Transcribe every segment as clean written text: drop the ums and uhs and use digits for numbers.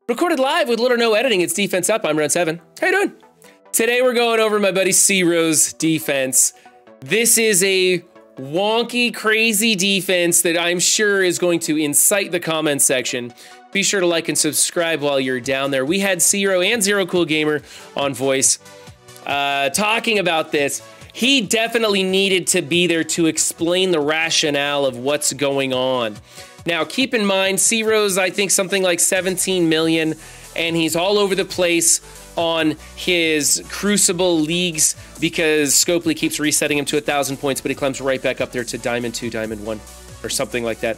Recorded live with little or no editing. It's Defense Up. I'm Round 7. How you doing? Today we're going over my buddy Zero's defense. This is a wonky, crazy defense that I'm sure is going to incite the comment section. Be sure to like and subscribe while you're down there. We had Zero and Zero Cool Gamer on voice talking about this. He definitely needed to be there to explain the rationale of what's going on. Now, keep in mind, Zero's, I think, something like 17 million, and he's all over the place on his Crucible leagues because Scopely keeps resetting him to 1,000 points, but he climbs right back up there to Diamond 2, Diamond 1, or something like that.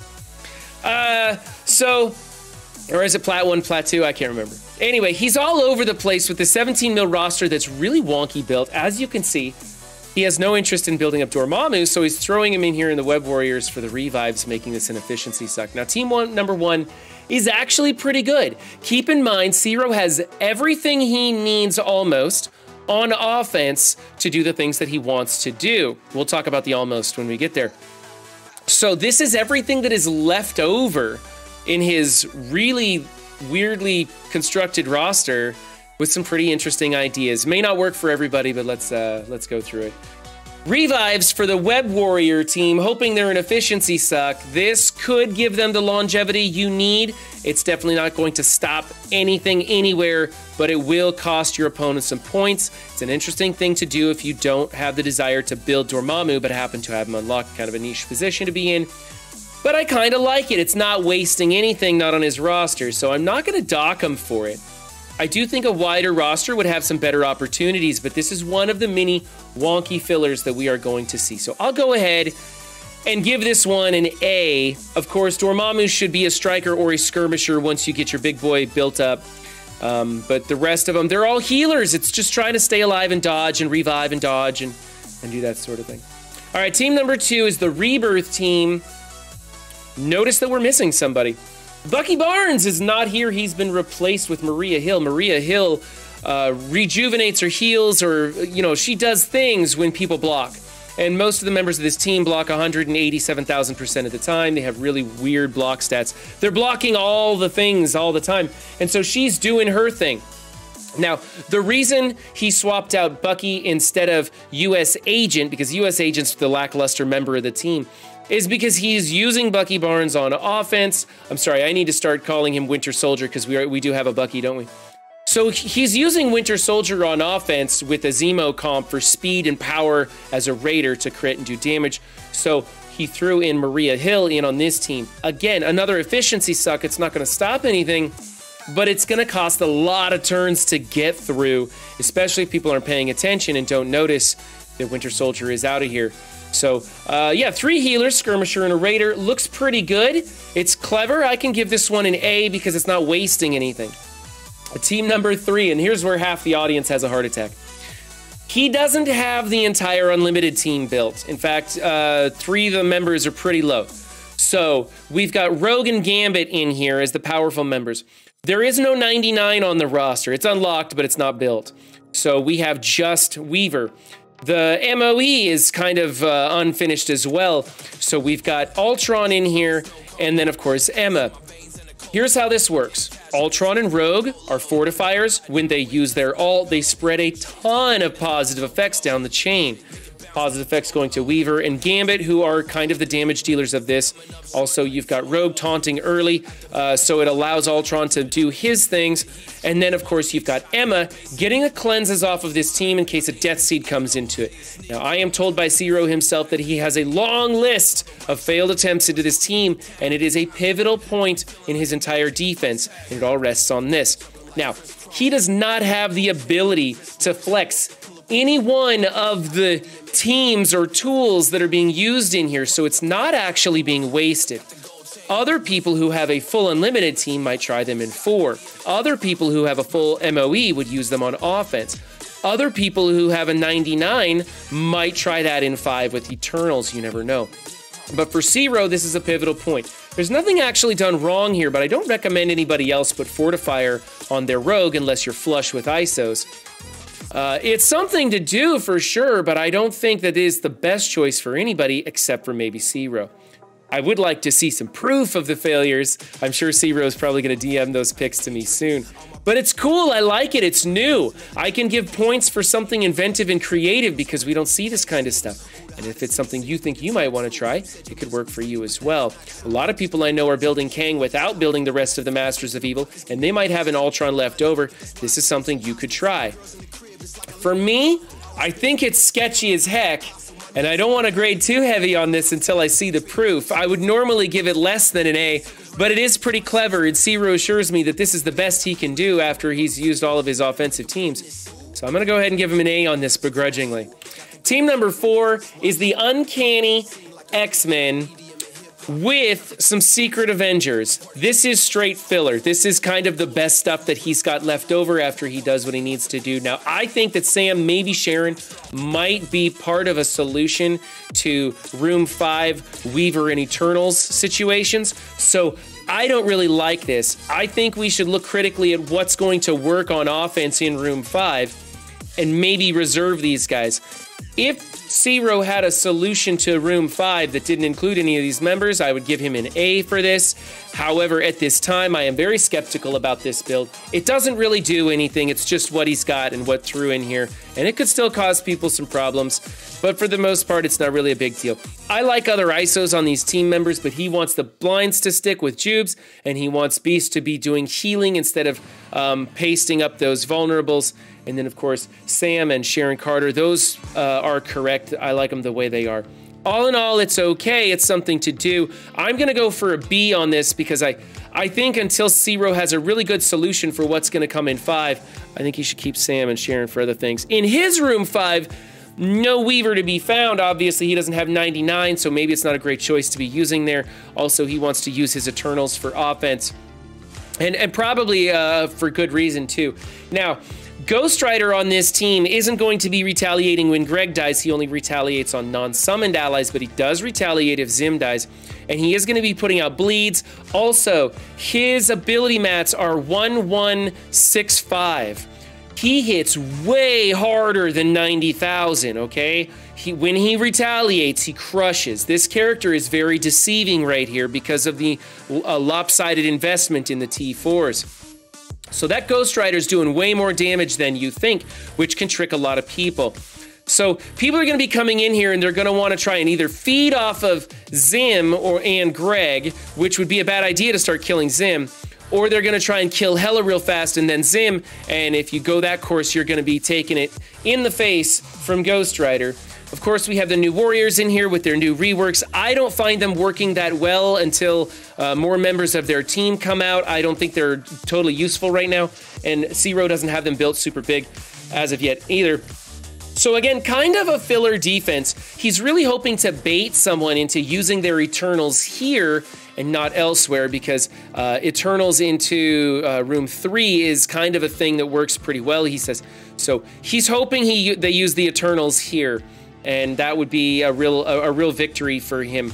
Or is it Plat 1, Plat 2? I can't remember. Anyway, he's all over the place with the 17 mil roster that's really wonky built. As you can see, he has no interest in building up Dormammu, so he's throwing him in here in the Web Warriors for the revives, making this an efficiency suck. Now, team number one is actually pretty good. Keep in mind, Zero has everything he needs almost on offense to do the things that he wants to do. We'll talk about the almost when we get there. So this is everything that is left over in his really weirdly constructed roster with some pretty interesting ideas. May not work for everybody, but let's go through it. Revives for the Web Warrior team, hoping they're an efficiency suck. This could give them the longevity you need. It's definitely not going to stop anything anywhere, but it will cost your opponent some points. It's an interesting thing to do if you don't have the desire to build Dormammu, but happen to have him unlocked, kind of a niche position to be in. But I kind of like it. It's not wasting anything, not on his roster, so I'm not going to dock him for it. I do think a wider roster would have some better opportunities, but this is one of the many wonky fillers that we are going to see. So I'll go ahead and give this one an A. Of course, Dormammu should be a striker or a skirmisher once you get your big boy built up. But the rest of them, they're all healers. It's just trying to stay alive and dodge and revive and dodge and do that sort of thing. All right, team number 2 is the Rebirth team. Notice that we're missing somebody. Bucky Barnes is not here. He's been replaced with Maria Hill. Maria Hill rejuvenates or heals or, you know, she does things when people block. And most of the members of this team block 187,000% of the time. They have really weird block stats. They're blocking all the things all the time. And so she's doing her thing. Now, the reason he swapped out Bucky instead of US Agent, because US Agent's the lackluster member of the team, is because he's using Bucky Barnes on offense. I'm sorry, I need to start calling him Winter Soldier because we do have a Bucky, don't we? So he's using Winter Soldier on offense with a Zemo comp for speed and power as a raider to crit and do damage. So he threw in Maria Hill in on this team. Again, another efficiency suck. It's not going to stop anything, but it's going to cost a lot of turns to get through, especially if people aren't paying attention and don't notice that Winter Soldier is out of here. So, yeah, 3 healers, skirmisher, and a raider. Looks pretty good. It's clever. I can give this one an A because it's not wasting anything. Team number 3, and here's where half the audience has a heart attack. He doesn't have the entire unlimited team built. In fact, 3 of the members are pretty low. So, we've got Rogue and Gambit in here as the powerful members. There is no 99 on the roster. It's unlocked, but it's not built. So, we have just Weaver. The MOE is kind of unfinished as well. So we've got Ultron in here, and then, of course, Emma. Here's how this works. Ultron and Rogue are fortifiers. When they use their ult, they spread a ton of positive effects down the chain. Positive effects going to Weaver and Gambit, who are kind of the damage dealers of this. Also, you've got Rogue taunting early, so it allows Ultron to do his things. And then, of course, you've got Emma getting the cleanses off of this team in case a Death Seed comes into it. Now, I am told by Zero himself that he has a long list of failed attempts into this team, and it is a pivotal point in his entire defense, and it all rests on this. Now, he does not have the ability to flex any one of the teams or tools that are being used in here, so it's not actually being wasted. Other people who have a full unlimited team might try them in 4. Other people who have a full MOE would use them on offense. Other people who have a 99 might try that in 5 with Eternals, you never know. But for Zero, this is a pivotal point. There's nothing actually done wrong here, but I don't recommend anybody else put Fortifier on their Rogue unless you're flush with ISOs. It's something to do for sure, but I don't think that is the best choice for anybody except for maybe Zero. I would like to see some proof of the failures. I'm sure Zero's probably going to DM those pics to me soon. But it's cool. I like it. It's new. I can give points for something inventive and creative because we don't see this kind of stuff. And if it's something you think you might want to try, it could work for you as well. A lot of people I know are building Kang without building the rest of the Masters of Evil, and they might have an Ultron left over. This is something you could try. For me, I think it's sketchy as heck, and I don't want to grade too heavy on this until I see the proof. I would normally give it less than an A, but it is pretty clever, and Zero assures me that this is the best he can do after he's used all of his offensive teams. So I'm going to go ahead and give him an A on this begrudgingly. Team number 4 is the Uncanny X-Men with some Secret Avengers. This is straight filler. This is kind of the best stuff that he's got left over after he does what he needs to do. Now, I think that Sam, maybe Sharon, might be part of a solution to Room 5, Weaver, and Eternals situations. So I don't really like this. I think we should look critically at what's going to work on offense in Room 5 and maybe reserve these guys. If Zero had a solution to Room 5 that didn't include any of these members, I would give him an A for this. However, at this time, I am very skeptical about this build. It doesn't really do anything. It's just what he's got and what threw in here. And it could still cause people some problems. But for the most part, it's not really a big deal. I like other ISOs on these team members, but he wants the blinds to stick with Jubes, and he wants Beast to be doing healing instead of pasting up those vulnerables. And then, of course, Sam and Sharon Carter, those are correct. I like them the way they are. All in all, it's okay. It's something to do. I'm going to go for a B on this because I think until Zero has a really good solution for what's going to come in 5, I think he should keep Sam and Sharon for other things. In his Room 5, no Weaver to be found. Obviously, he doesn't have 99, so maybe it's not a great choice to be using there. Also, he wants to use his Eternals for offense. And probably for good reason, too. Now, Ghost Rider on this team isn't going to be retaliating when Greg dies. He only retaliates on non-summoned allies, but he does retaliate if Zim dies. And he is going to be putting out bleeds. Also, his ability mats are 1165. He hits way harder than 90,000, okay? When he retaliates, he crushes. This character is very deceiving right here because of the lopsided investment in the T4s. So that Ghost Rider's doing way more damage than you think, which can trick a lot of people. So people are going to be coming in here and they're going to want to try and either feed off of Zim and Greg, which would be a bad idea to start killing Zim, or they're going to try and kill Hela real fast and then Zim, and if you go that course, you're going to be taking it in the face from Ghost Rider. Of course, we have the new Warriors in here with their new reworks. I don't find them working that well until more members of their team come out. I don't think they're totally useful right now, and Zero doesn't have them built super big as of yet either. So again, kind of a filler defense. He's really hoping to bait someone into using their Eternals here and not elsewhere, because Eternals into Room 3 is kind of a thing that works pretty well, he says. So he's hoping they use the Eternals here, and that would be a real victory for him.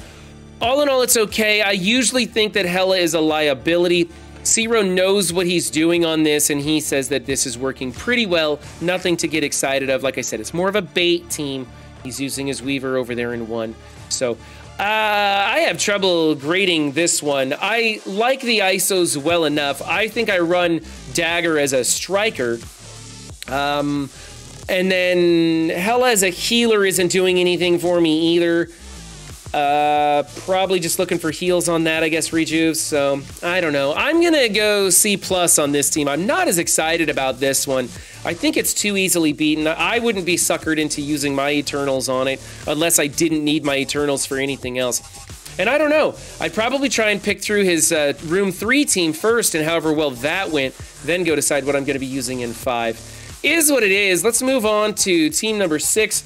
All in all, it's okay. I usually think that Hela is a liability. Zero knows what he's doing on this, and he says that this is working pretty well. Nothing to get excited of. Like I said, it's more of a bait team. He's using his Weaver over there in 1. So I have trouble grading this one. I like the ISOs well enough. I think I run Dagger as a striker. And then Hela as a healer isn't doing anything for me either. Probably just looking for heals on that, I guess, rejuves. So I don't know. I'm gonna go C+ on this team. I'm not as excited about this one. I think it's too easily beaten. I wouldn't be suckered into using my Eternals on it unless I didn't need my Eternals for anything else. And I don't know. I'd probably try and pick through his Room 3 team first, and however well that went, then go decide what I'm gonna be using in 5. Is what it is. Let's move on to team number 6.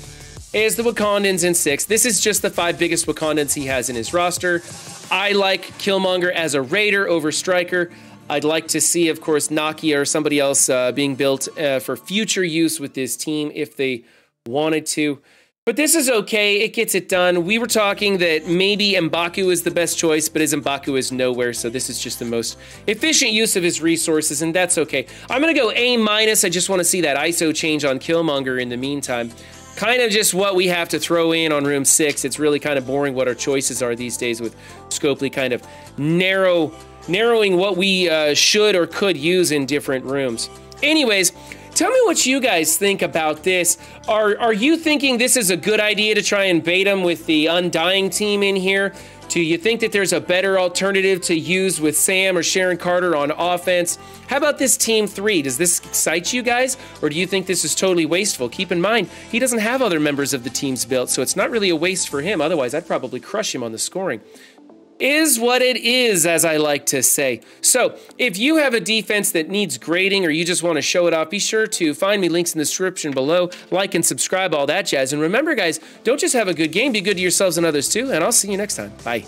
Is the Wakandans in 6. This is just the 5 biggest Wakandans he has in his roster. I like Killmonger as a Raider over Striker. I'd like to see, of course, Nakia or somebody else being built for future use with this team if they wanted to. But this is okay. It gets it done. We were talking that maybe M'Baku is the best choice, but his M'Baku is nowhere, so this is just the most efficient use of his resources, and that's okay. I'm going to go A-. I just want to see that ISO change on Killmonger in the meantime. kind of just what we have to throw in on room 6. It's really kind of boring what our choices are these days with Scopely kind of narrowing what we should or could use in different rooms. Anyways, tell me what you guys think about this. Are you thinking this is a good idea to try and bait them with the Undying team in here? Do you think that there's a better alternative to use with Sam or Sharon Carter on offense? How about this Team 3? Does this excite you guys? Or do you think this is totally wasteful? Keep in mind, he doesn't have other members of the teams built, so it's not really a waste for him. Otherwise, I'd probably crush him on the scoring. Is what it is, as I like to say. So, if you have a defense that needs grading or you just want to show it off, be sure to find me, links in the description below, like and subscribe, all that jazz. And remember, guys, don't just have a good game, be good to yourselves and others too, and I'll see you next time. Bye.